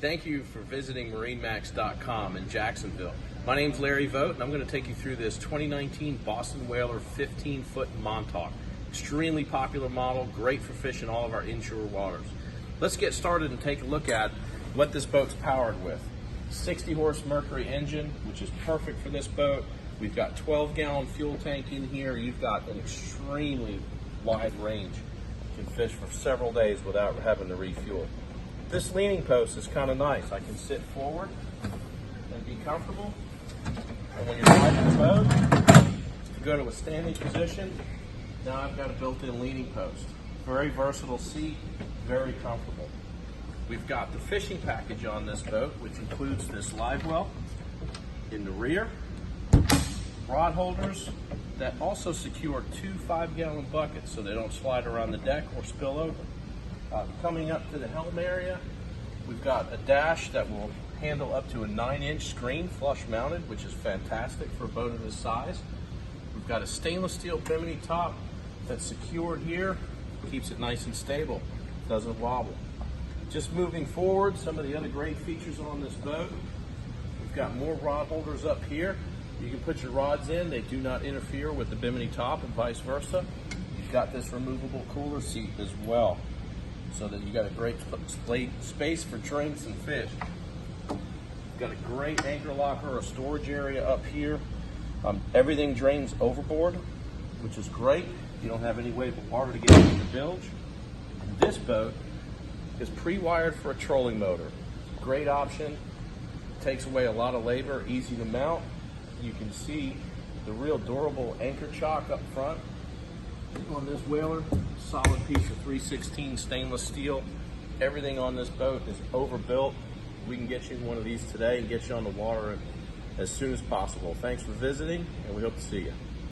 Thank you for visiting MarineMax.com in Jacksonville. My name's Larry Vogt, and I'm going to take you through this 2019 Boston Whaler 15-foot Montauk. Extremely popular model, great for fishing all of our inshore waters. Let's get started and take a look at what this boat's powered with. 60 horse Mercury engine, which is perfect for this boat. We've got 12-gallon fuel tank in here. You've got an extremely wide range. You can fish for several days without having to refuel. This leaning post is kind of nice. I can sit forward and be comfortable. And when you're riding the boat, you go to a standing position. Now I've got a built-in leaning post. Very versatile seat, very comfortable. We've got the fishing package on this boat, which includes this live well in the rear, rod holders that also secure 2 5-gallon buckets so they don't slide around the deck or spill over. Coming up to the helm area, we've got a dash that will handle up to a 9-inch screen, flush mounted, which is fantastic for a boat of this size. We've got a stainless steel bimini top that's secured here, keeps it nice and stable, doesn't wobble. Just moving forward, some of the other great features on this boat. We've got more rod holders up here. You can put your rods in, they do not interfere with the bimini top and vice versa. You've got this removable cooler seat as well, so that you got a great space for drinks and fish. You've got a great anchor locker or storage area up here. Everything drains overboard, which is great. You don't have any way for water to get into the bilge. And this boat is pre-wired for a trolling motor. Great option. Takes away a lot of labor, easy to mount. You can see the real durable anchor chock up front on this whaler. Solid piece of 316 stainless steel. Everything on this boat is overbuilt. We can get you in one of these today and get you on the water as soon as possible. Thanks for visiting, and we hope to see you.